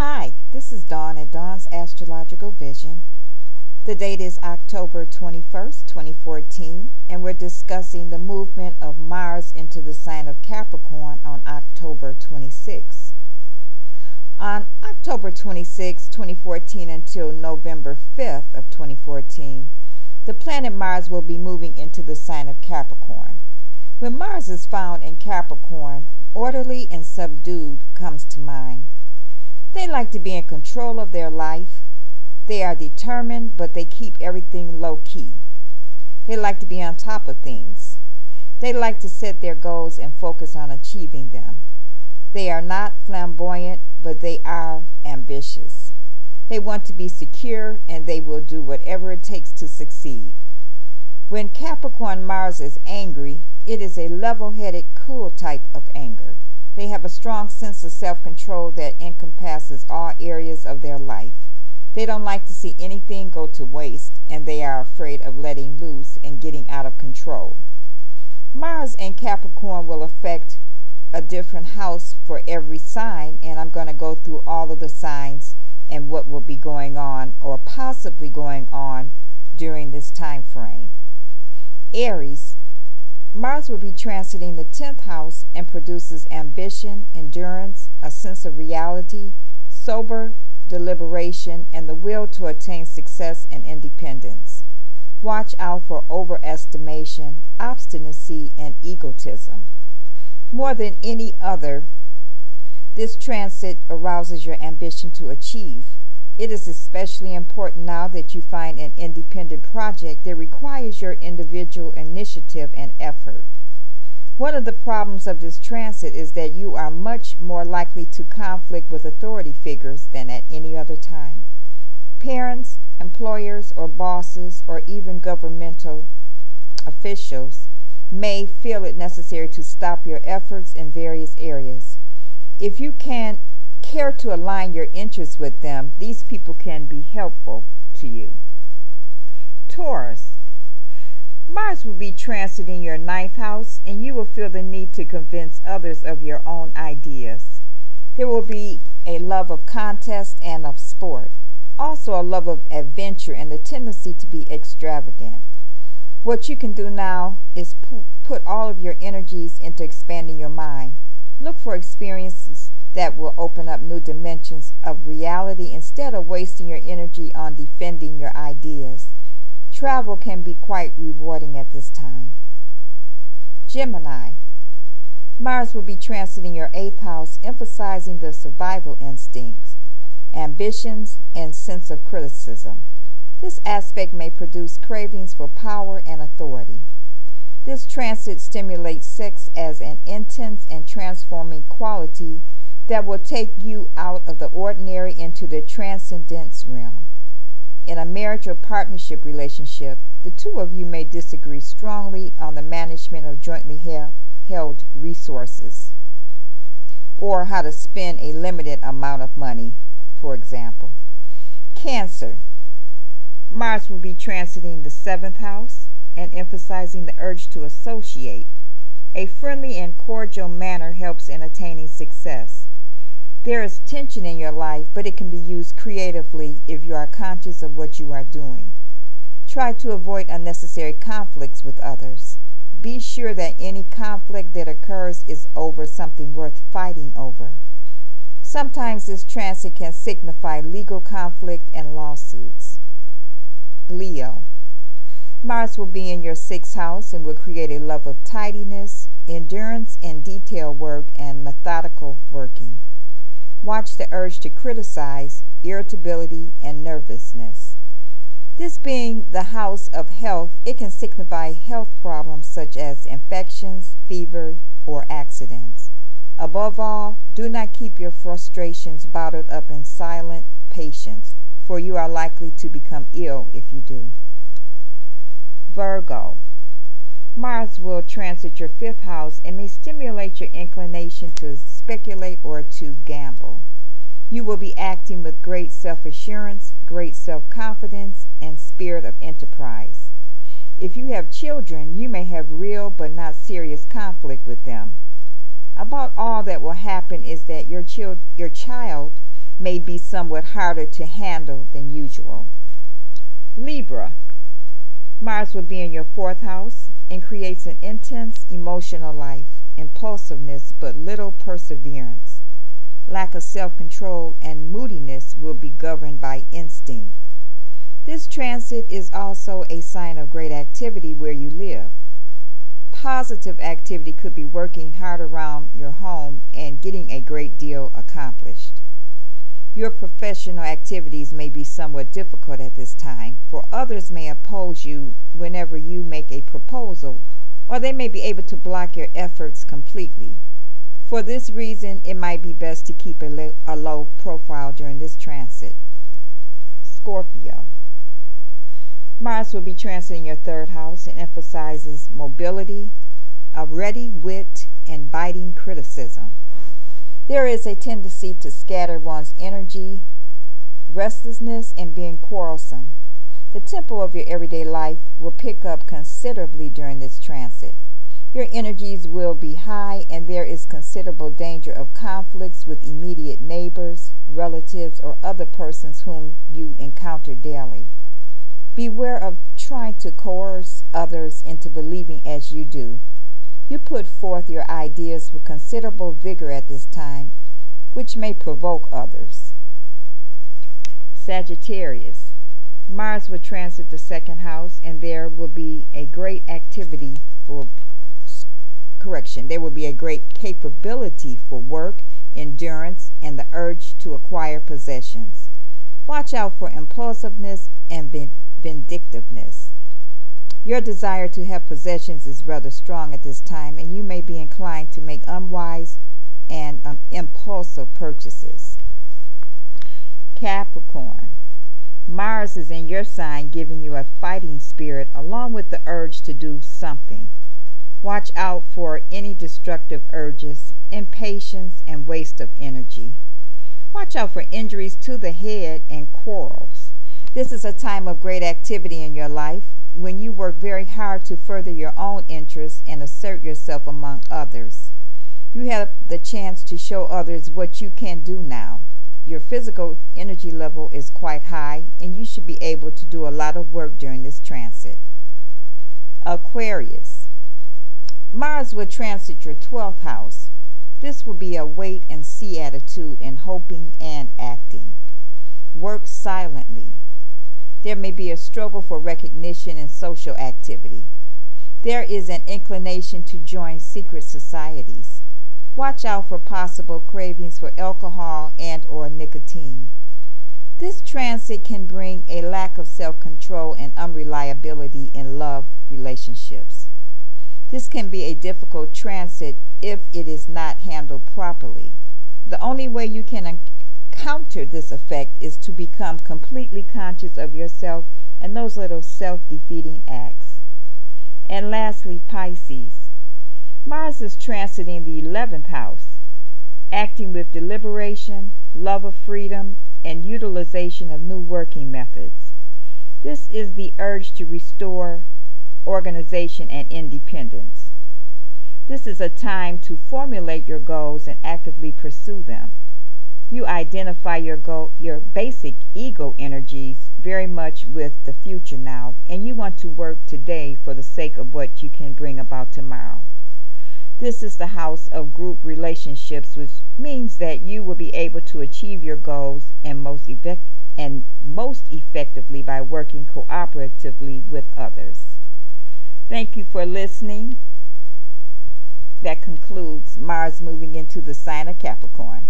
Hi, this is Dawn at Dawn's Astrological Vision. The date is October 21st, 2014, and we're discussing the movement of Mars into the sign of Capricorn on October 26. On October 26, 2014 until November 5th of 2014, the planet Mars will be moving into the sign of Capricorn. When Mars is found in Capricorn, orderly and subdued comes to mind. They like to be in control of their life. They are determined, but they keep everything low-key. They like to be on top of things. They like to set their goals and focus on achieving them. They are not flamboyant, but they are ambitious. They want to be secure, and they will do whatever it takes to succeed. When Capricorn Mars is angry, it is a level-headed, cool type of anger. They have a strong sense of self-control that encompasses all areas of their life. They don't like to see anything go to waste, and they are afraid of letting loose and getting out of control. Mars and Capricorn will affect a different house for every sign, and I'm going to go through all of the signs and what will be going on or possibly going on during this time frame. Aries. Mars will be transiting the 10th house and produces ambition, endurance, a sense of reality, sober deliberation, and the will to attain success and independence. Watch out for overestimation, obstinacy, and egotism. More than any other, this transit arouses your ambition to achieve. It is especially important now that you find an independent project that requires your individual initiative and effort. One of the problems of this transit is that you are much more likely to conflict with authority figures than at any other time. Parents, employers, or bosses, or even governmental officials may feel it necessary to stop your efforts in various areas. If you care to align your interests with them, these people can be helpful to you. Taurus. Mars will be transiting your 9th house, and you will feel the need to convince others of your own ideas. There will be a love of contest and of sport, also a love of adventure and the tendency to be extravagant. What you can do now is put all of your energies into expanding your mind. Look for experiences that will open up new dimensions of reality instead of wasting your energy on defending your ideas. Travel can be quite rewarding at this time. Gemini. Mars will be transiting your 8th house, emphasizing the survival instincts, ambitions, and sense of criticism. This aspect may produce cravings for power and authority. This transit stimulates sex as an intense and transforming quality that will take you out of the ordinary into the transcendence realm. In a marriage or partnership relationship, the two of you may disagree strongly on the management of jointly held resources, or how to spend a limited amount of money, for example. Cancer. Mars will be transiting the 7th house and emphasizing the urge to associate. A friendly and cordial manner helps in attaining success. There is tension in your life, but it can be used creatively if you are conscious of what you are doing. Try to avoid unnecessary conflicts with others. Be sure that any conflict that occurs is over something worth fighting over. Sometimes this transit can signify legal conflict and lawsuits. Leo. Mars will be in your 6th house and will create a love of tidiness, endurance, and detail work and methodical working. Watch the urge to criticize, irritability, and nervousness. This being the house of health, it can signify health problems such as infections, fever, or accidents. Above all, do not keep your frustrations bottled up in silent patience, for you are likely to become ill if you do. Virgo. Mars will transit your 5th house and may stimulate your inclination to speculate or to gamble. You will be acting with great self-assurance, great self-confidence, and spirit of enterprise. If you have children, you may have real but not serious conflict with them. About all that will happen is that your child may be somewhat harder to handle than usual. Libra. Mars will be in your 4th house and creates an intense emotional life, impulsiveness, but little perseverance. Lack of self-control and moodiness will be governed by instinct. This transit is also a sign of great activity where you live. Positive activity could be working hard around your home and getting a great deal accomplished. Your professional activities may be somewhat difficult at this time, for others may oppose you whenever you make a proposal, or they may be able to block your efforts completely. For this reason, it might be best to keep a low profile during this transit. Scorpio. Mars will be transiting your 3rd house and emphasizes mobility, a ready wit, and biting criticism. There is a tendency to scatter one's energy, restlessness, and being quarrelsome. The tempo of your everyday life will pick up considerably during this transit. Your energies will be high, and there is considerable danger of conflicts with immediate neighbors, relatives, or other persons whom you encounter daily. Beware of trying to coerce others into believing as you do. You put forth your ideas with considerable vigor at this time, which may provoke others. Sagittarius. Mars will transit the 2nd house, and there will be a great activity for there will be a great capability for work, endurance, and the urge to acquire possessions. Watch out for impulsiveness and vindictiveness. Your desire to have possessions is rather strong at this time, and you may be inclined to make unwise and impulsive purchases. Capricorn. Mars is in your sign, giving you a fighting spirit along with the urge to do something. Watch out for any destructive urges, impatience, and waste of energy. Watch out for injuries to the head and quarrels. This is a time of great activity in your life when you work very hard to further your own interests and assert yourself among others. You have the chance to show others what you can do now. Your physical energy level is quite high, and you should be able to do a lot of work during this transit. Aquarius. Mars will transit your 12th house. This will be a wait and see attitude in hoping and acting. Work silently. There may be a struggle for recognition in social activity. There is an inclination to join secret societies. Watch out for possible cravings for alcohol and/or nicotine. This transit can bring a lack of self-control and unreliability in love relationships. This can be a difficult transit if it is not handled properly. The only way you can counter this effect is to become completely conscious of yourself and those little self-defeating acts. And lastly, Pisces. Mars is transiting the 11th house, acting with deliberation, love of freedom, and utilization of new working methods. This is the urge to restore organization and independence. This is a time to formulate your goals and actively pursue them. You identify your basic ego energies very much with the future now, and you want to work today for the sake of what you can bring about tomorrow. This is the house of group relationships, which means that you will be able to achieve your goals and most effectively by working cooperatively with others. Thank you for listening. That concludes Mars moving into the sign of Capricorn.